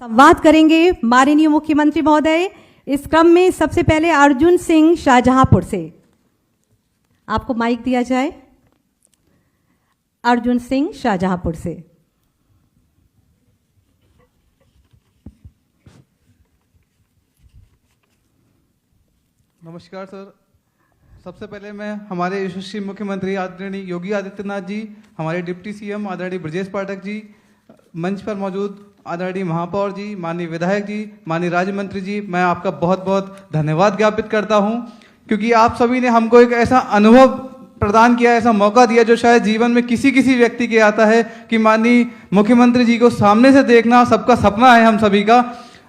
संवाद करेंगे माननीय मुख्यमंत्री महोदय। इस क्रम में सबसे पहले अर्जुन सिंह शाहजहांपुर से आपको माइक दिया जाए। अर्जुन सिंह शाहजहांपुर से। नमस्कार सर। सबसे पहले मैं हमारे यशस्वी मुख्यमंत्री आदरणीय योगी आदित्यनाथ जी, हमारे डिप्टी सीएम आदरणीय ब्रजेश पाठक जी, मंच पर मौजूद आदरणीय महापौर जी, माननीय विधायक जी, माननीय राज्य मंत्री जी, मैं आपका बहुत बहुत धन्यवाद ज्ञापित करता हूं, क्योंकि आप सभी ने हमको एक ऐसा अनुभव प्रदान किया, ऐसा मौका दिया जो शायद जीवन में किसी किसी व्यक्ति के आता है कि माननीय मुख्यमंत्री जी को सामने से देखना सबका सपना है। हम सभी का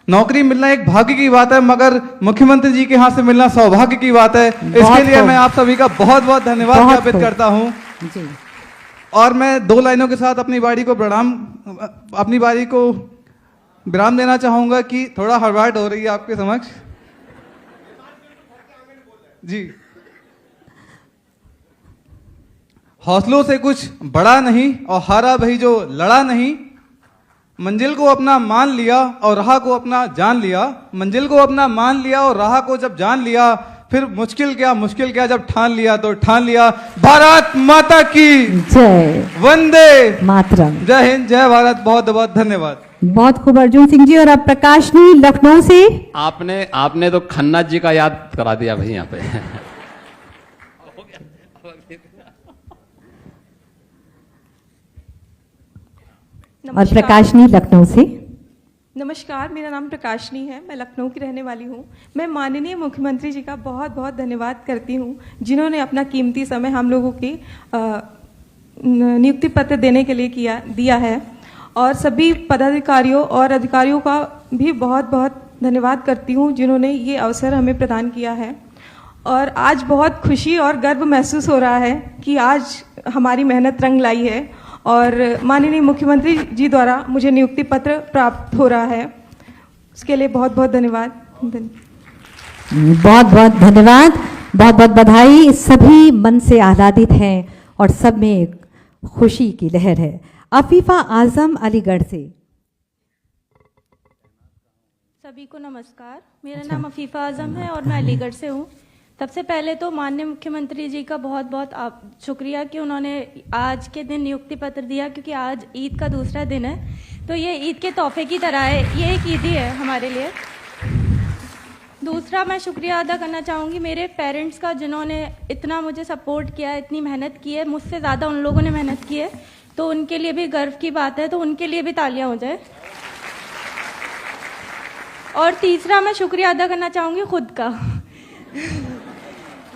नौकरी मिलना एक भाग्य की बात है, मगर मुख्यमंत्री जी के हाथ से मिलना सौभाग्य की बात है। इसके लिए मैं आप सभी का बहुत बहुत धन्यवाद ज्ञापित करता हूं जी। और मैं दो लाइनों के साथ अपनी बारी को विराम देना चाहूंगा कि थोड़ा हड़बड़ाहट हो रही है आपके समक्ष जी। हौसलों से कुछ बड़ा नहीं और हारा भाई जो लड़ा नहीं, मंजिल को अपना मान लिया और राह को अपना जान लिया। मंजिल को अपना मान लिया और राह को जब जान लिया, फिर मुश्किल क्या जब ठान लिया तो ठान लिया। भारत माता की जय, वंदे मातरम। जय हिंद, जय भारत। बहुत बहुत धन्यवाद। बहुत खूब अर्जुन सिंह जी। और अब प्रकाशनी लखनऊ से। आपने तो खन्ना जी का याद करा दिया भाई यहाँ पे। और प्रकाशनी लखनऊ से। नमस्कार, मेरा नाम प्रकाशनी है, मैं लखनऊ की रहने वाली हूँ। मैं माननीय मुख्यमंत्री जी का बहुत बहुत धन्यवाद करती हूँ, जिन्होंने अपना कीमती समय हम लोगों की नियुक्ति पत्र देने के लिए दिया है। और सभी पदाधिकारियों और अधिकारियों का भी बहुत बहुत धन्यवाद करती हूँ, जिन्होंने ये अवसर हमें प्रदान किया है। और आज बहुत खुशी और गर्व महसूस हो रहा है कि आज हमारी मेहनत रंग लाई है और माननीय मुख्यमंत्री जी द्वारा मुझे नियुक्ति पत्र प्राप्त हो रहा है। उसके लिए बहुत बहुत धन्यवाद। बहुत बहुत धन्यवाद, बहुत बहुत बधाई। सभी मन से आह्लादित हैं और सब में एक खुशी की लहर है। अफीफा आजम अलीगढ़ से। सभी को नमस्कार, मेरा नाम अफीफा आजम है और मैं अलीगढ़ से हूँ। सबसे पहले तो माननीय मुख्यमंत्री जी का बहुत बहुत शुक्रिया कि उन्होंने आज के दिन नियुक्ति पत्र दिया, क्योंकि आज ईद का दूसरा दिन है, तो ये ईद के तोहफे की तरह है, ये एक ईद ही है हमारे लिए। दूसरा, मैं शुक्रिया अदा करना चाहूँगी मेरे पेरेंट्स का, जिन्होंने इतना मुझे सपोर्ट किया, इतनी मेहनत की है, मुझसे ज़्यादा उन लोगों ने मेहनत की है, तो उनके लिए भी गर्व की बात है, तो उनके लिए भी तालियां हो जाए। और तीसरा, मैं शुक्रिया अदा करना चाहूँगी खुद का,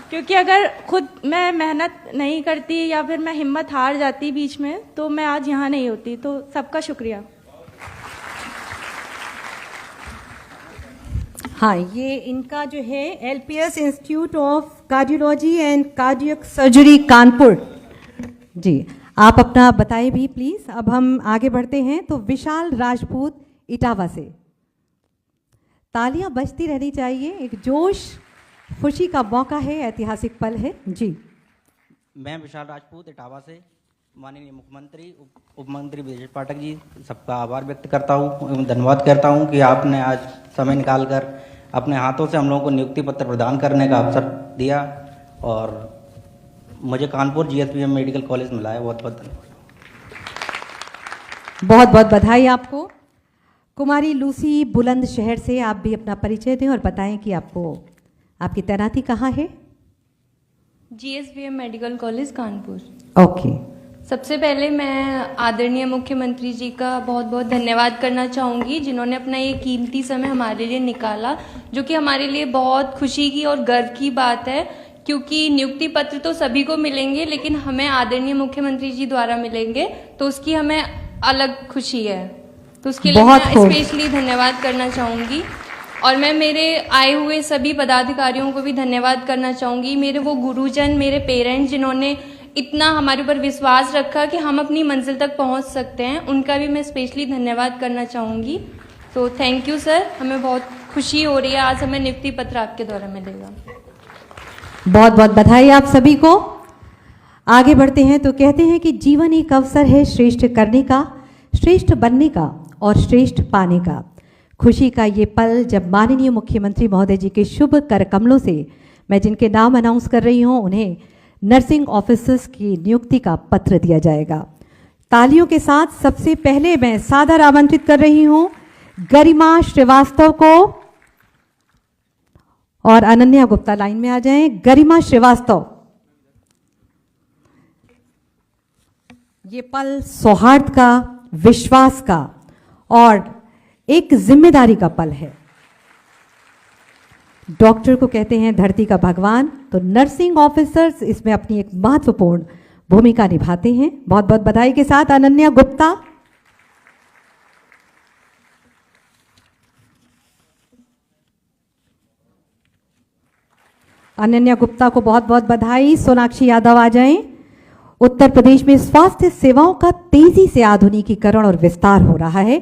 क्योंकि अगर खुद मैं मेहनत नहीं करती या फिर मैं हिम्मत हार जाती बीच में, तो मैं आज यहाँ नहीं होती। तो सबका शुक्रिया। हाँ, ये इनका जो है LPS institute of cardiology and cardiac surgery Kanpur ji. आप अपना बताएं भी प्लीज। अब हम आगे बढ़ते हैं तो विशाल राजपूत इटावा से। तालियां बजती रहनी चाहिए, एक जोश खुशी का मौका है, ऐतिहासिक पल है जी। मैं विशाल राजपूत इटावा से माननीय मुख्यमंत्री उप मंत्री ब्रजेश पाठक जी सबका आभार व्यक्त करता हूँ, धन्यवाद करता हूँ कि आपने आज समय निकालकर अपने हाथों से हम लोगों को नियुक्ति पत्र प्रदान करने का अवसर दिया और मुझे कानपुर जीएसपीएम मेडिकल कॉलेज मिला है। बहुत बहुत धन्यवाद। बहुत बहुत बधाई आपको। कुमारी लूसी बुलंदशहर से आप भी अपना परिचय दें और बताएं कि आपकी तैनाती कहाँ है। जीएसपीएम मेडिकल कॉलेज कानपुर। ओके। सबसे पहले मैं आदरणीय मुख्यमंत्री जी का बहुत बहुत धन्यवाद करना चाहूँगी, जिन्होंने अपना ये कीमती समय हमारे लिए निकाला, जो कि हमारे लिए बहुत खुशी की और गर्व की बात है, क्योंकि नियुक्ति पत्र तो सभी को मिलेंगे, लेकिन हमें आदरणीय मुख्यमंत्री जी द्वारा मिलेंगे, तो उसकी हमें अलग खुशी है। तो उसके लिए मैं स्पेशली धन्यवाद करना चाहूँगी। और मैं मेरे आए हुए सभी पदाधिकारियों को भी धन्यवाद करना चाहूँगी, मेरे वो गुरुजन, मेरे पेरेंट्स, जिन्होंने इतना हमारे ऊपर विश्वास रखा कि हम अपनी मंजिल तक पहुँच सकते हैं, उनका भी मैं स्पेशली धन्यवाद करना चाहूँगी। तो थैंक यू सर, हमें बहुत खुशी हो रही है, आज हमें नियुक्ति पत्र आपके द्वारा मिलेगा। बहुत बहुत बधाई आप सभी को। आगे बढ़ते हैं तो कहते हैं कि जीवन एक अवसर है श्रेष्ठ करने का, श्रेष्ठ बनने का और श्रेष्ठ पाने का। खुशी का ये पल जब माननीय मुख्यमंत्री महोदय जी के शुभ कर कमलों से मैं जिनके नाम अनाउंस कर रही हूं उन्हें नर्सिंग ऑफिसर्स की नियुक्ति का पत्र दिया जाएगा। तालियों के साथ सबसे पहले मैं सादर आमंत्रित कर रही हूं गरिमा श्रीवास्तव को और अनन्या गुप्ता लाइन में आ जाएं। गरिमा श्रीवास्तव, ये पल सौहार्द का, विश्वास का और एक जिम्मेदारी का पल है। डॉक्टर को कहते हैं धरती का भगवान, तो नर्सिंग ऑफिसर्स इसमें अपनी एक महत्वपूर्ण भूमिका निभाते हैं। बहुत बहुत बधाई के साथ अनन्या गुप्ता। अनन्या गुप्ता को बहुत बहुत बधाई। सोनाक्षी यादव आ जाएं। उत्तर प्रदेश में स्वास्थ्य सेवाओं का तेजी से आधुनिकीकरण और विस्तार हो रहा है,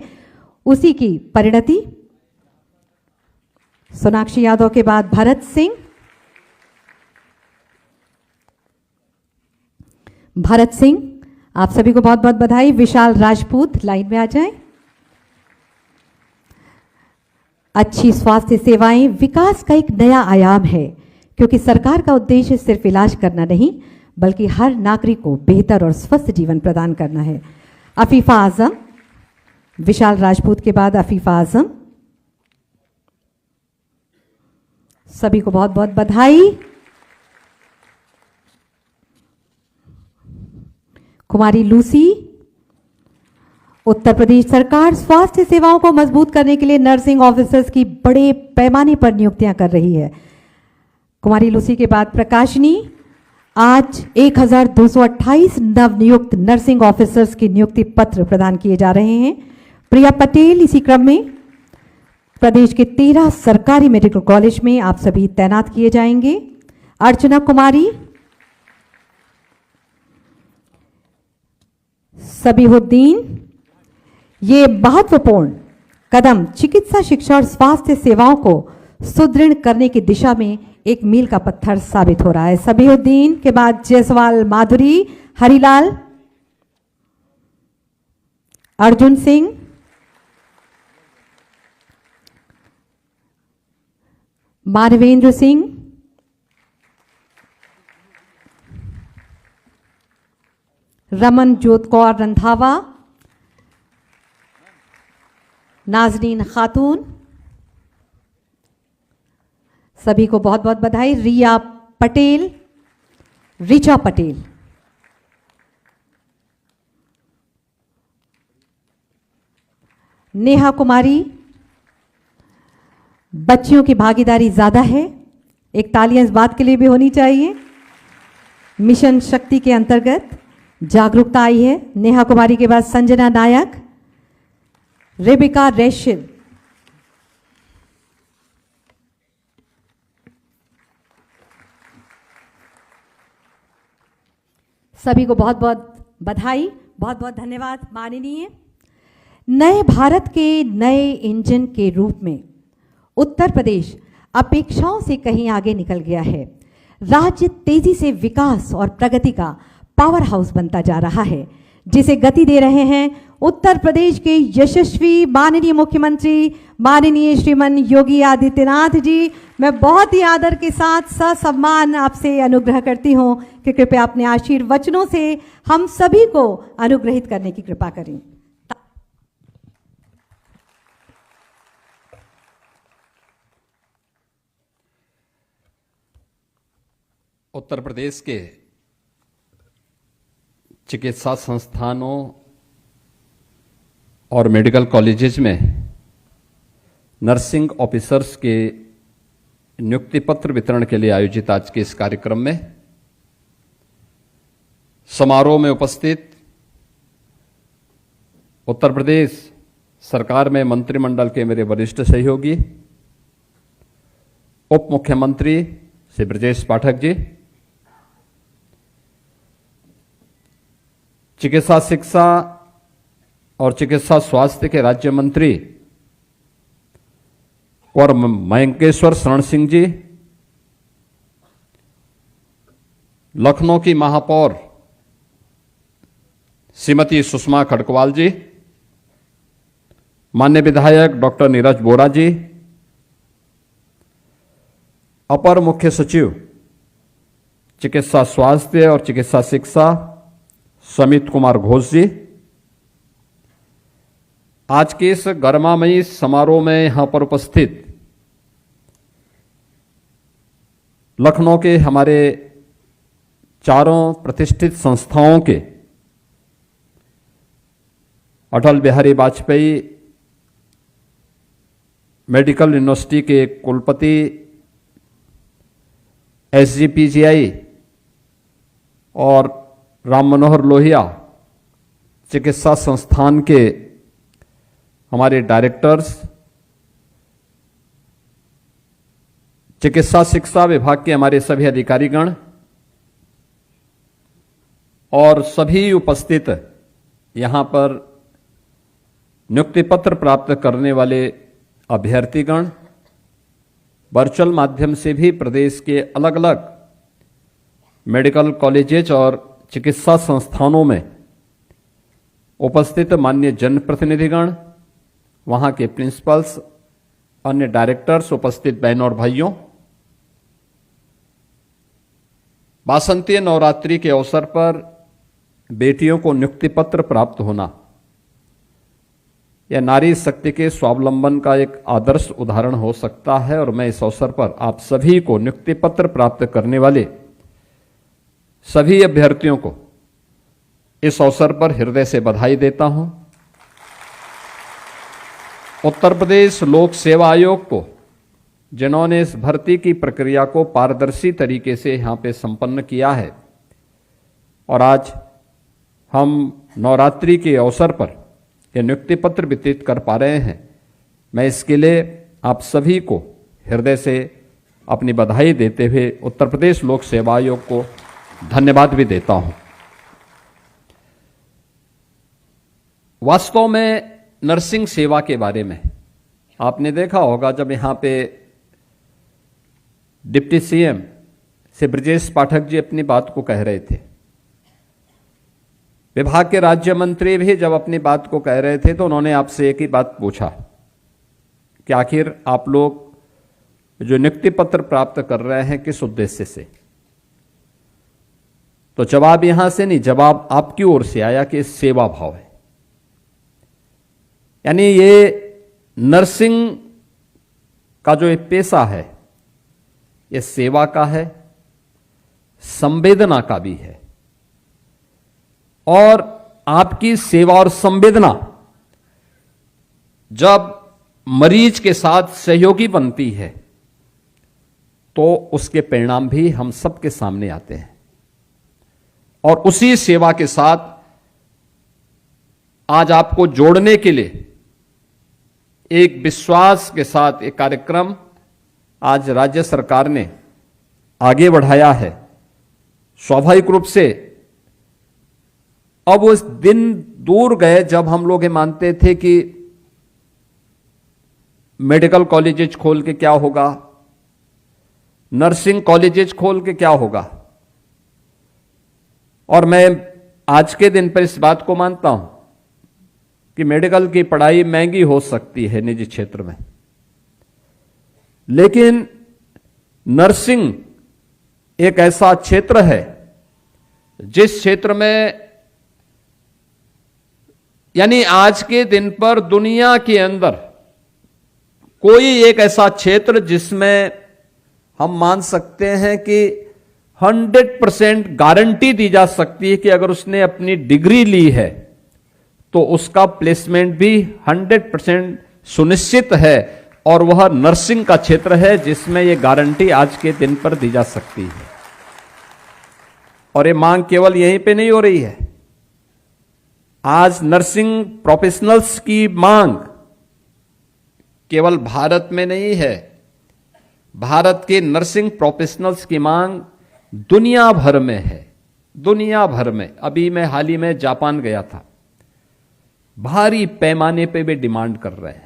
उसी की परिणति। सोनाक्षी यादव के बाद भरत सिंह। भरत सिंह, आप सभी को बहुत बहुत बधाई। विशाल राजपूत लाइन में आ जाएं। अच्छी स्वास्थ्य सेवाएं विकास का एक नया आयाम है, क्योंकि सरकार का उद्देश्य सिर्फ इलाज करना नहीं बल्कि हर नागरिक को बेहतर और स्वस्थ जीवन प्रदान करना है। अफीफा आजम, विशाल राजपूत के बाद अफीफा आजम। सभी को बहुत बहुत बधाई। कुमारी लूसी, उत्तर प्रदेश सरकार स्वास्थ्य सेवाओं को मजबूत करने के लिए नर्सिंग ऑफिसर्स की बड़े पैमाने पर नियुक्तियां कर रही है। कुमारी लूसी के बाद प्रकाशनी। आज 1228 नवनियुक्त नर्सिंग ऑफिसर्स की नियुक्ति पत्र प्रदान किए जा रहे हैं। प्रिया पटेल इसी क्रम में। प्रदेश के 13 सरकारी मेडिकल कॉलेज में आप सभी तैनात किए जाएंगे। अर्चना कुमारी, सबीहुद्दीन। ये महत्वपूर्ण कदम चिकित्सा शिक्षा और स्वास्थ्य सेवाओं को सुदृढ़ करने की दिशा में एक मील का पत्थर साबित हो रहा है। सबीहुद्दीन के बाद जायसवाल माधुरी, हरिलाल, अर्जुन सिंह, मानवेंद्र सिंह, रमन जोत कौर रंधावा, नाजनीन खातून। सभी को बहुत बहुत बधाई। रिया पटेल, रिचा पटेल, नेहा कुमारी। बच्चियों की भागीदारी ज्यादा है, एक तालियां इस बात के लिए भी होनी चाहिए। मिशन शक्ति के अंतर्गत जागरूकता आई है। नेहा कुमारी के बाद संजना नायक, रेबिका रेशिल। सभी को बहुत बहुत बधाई, बहुत बहुत धन्यवाद। माननीय, नए भारत के नए इंजन के रूप में उत्तर प्रदेश अपेक्षाओं से कहीं आगे निकल गया है। राज्य तेजी से विकास और प्रगति का पावर हाउस बनता जा रहा है, जिसे गति दे रहे हैं उत्तर प्रदेश के यशस्वी माननीय मुख्यमंत्री माननीय श्रीमान योगी आदित्यनाथ जी। मैं बहुत ही आदर के साथ ससम्मान आपसे अनुग्रह करती हूं कि कृपया अपने आशीर्वचनों से हम सभी को अनुग्रहित करने की कृपा करें। उत्तर प्रदेश के चिकित्सा संस्थानों और मेडिकल कॉलेजेस में नर्सिंग ऑफिसर्स के नियुक्ति पत्र वितरण के लिए आयोजित आज के इस कार्यक्रम में समारोह में उपस्थित उत्तर प्रदेश सरकार में मंत्रिमंडल के मेरे वरिष्ठ सहयोगी उप मुख्यमंत्री श्री ब्रजेश पाठक जी, चिकित्सा शिक्षा और चिकित्सा स्वास्थ्य के राज्य मंत्री और मयंकेश्वर शरण सिंह जी, लखनऊ की महापौर श्रीमती सुषमा खड़कवाल जी, माननीय विधायक डॉक्टर नीरज बोरा जी, अपर मुख्य सचिव चिकित्सा स्वास्थ्य और चिकित्सा शिक्षा समित कुमार घोष जी, आज के इस गरिमामयी समारोह में यहां पर उपस्थित लखनऊ के हमारे चारों प्रतिष्ठित संस्थाओं के अटल बिहारी वाजपेयी मेडिकल यूनिवर्सिटी के कुलपति, SGPGI और राम मनोहर लोहिया चिकित्सा संस्थान के हमारे डायरेक्टर्स, चिकित्सा शिक्षा विभाग के हमारे सभी अधिकारीगण और सभी उपस्थित यहां पर नियुक्ति पत्र प्राप्त करने वाले अभ्यर्थीगण, वर्चुअल माध्यम से भी प्रदेश के अलग अलग मेडिकल कॉलेजेज और चिकित्सा संस्थानों में उपस्थित माननीय जनप्रतिनिधिगण, वहां के प्रिंसिपल्स, अन्य डायरेक्टर्स, उपस्थित बहनों और भाइयों, वासंतीय नवरात्रि के अवसर पर बेटियों को नियुक्ति पत्र प्राप्त होना यह नारी शक्ति के स्वावलंबन का एक आदर्श उदाहरण हो सकता है और मैं इस अवसर पर आप सभी को नियुक्ति पत्र प्राप्त करने वाले सभी अभ्यर्थियों को इस अवसर पर हृदय से बधाई देता हूं। उत्तर प्रदेश लोक सेवा आयोग को, जिन्होंने इस भर्ती की प्रक्रिया को पारदर्शी तरीके से यहां पे संपन्न किया है और आज हम नवरात्रि के अवसर पर यह नियुक्ति पत्र वितरित कर पा रहे हैं, मैं इसके लिए आप सभी को हृदय से अपनी बधाई देते हुए उत्तर प्रदेश लोक सेवा आयोग को धन्यवाद भी देता हूं। वास्तव में नर्सिंग सेवा के बारे में आपने देखा होगा, जब यहां पे डिप्टी सीएम से ब्रजेश पाठक जी अपनी बात को कह रहे थे, विभाग के राज्य मंत्री भी जब अपनी बात को कह रहे थे तो उन्होंने आपसे एक ही बात पूछा कि आखिर आप लोग जो नियुक्ति पत्र प्राप्त कर रहे हैं किस उद्देश्य से। तो जवाब यहां से नहीं, जवाब आपकी ओर से आया कि सेवा भाव है। यानी ये नर्सिंग का जो एक पेशा है ये सेवा का है, संवेदना का भी है और आपकी सेवा और संवेदना जब मरीज के साथ सहयोगी बनती है तो उसके परिणाम भी हम सबके सामने आते हैं और उसी सेवा के साथ आज आपको जोड़ने के लिए एक विश्वास के साथ एक कार्यक्रम आज राज्य सरकार ने आगे बढ़ाया है। स्वाभाविक रूप से अब उस दिन दूर गए जब हम लोग ये मानते थे कि मेडिकल कॉलेजेस खोल के क्या होगा, नर्सिंग कॉलेजेस खोल के क्या होगा। और मैं आज के दिन पर इस बात को मानता हूं कि मेडिकल की पढ़ाई महंगी हो सकती है निजी क्षेत्र में, लेकिन नर्सिंग एक ऐसा क्षेत्र है जिस क्षेत्र में, यानी आज के दिन पर दुनिया के अंदर कोई एक ऐसा क्षेत्र जिसमें हम मान सकते हैं कि 100% गारंटी दी जा सकती है कि अगर उसने अपनी डिग्री ली है तो उसका प्लेसमेंट भी 100% सुनिश्चित है, और वह नर्सिंग का क्षेत्र है जिसमें यह गारंटी आज के दिन पर दी जा सकती है। और ये मांग केवल यहीं पे नहीं हो रही है, आज नर्सिंग प्रोफेशनल्स की मांग केवल भारत में नहीं है, भारत के नर्सिंग प्रोफेशनल्स की मांग दुनिया भर में है, दुनिया भर में। अभी मैं हाल ही में जापान गया था, भारी पैमाने पे भी डिमांड कर रहे हैं।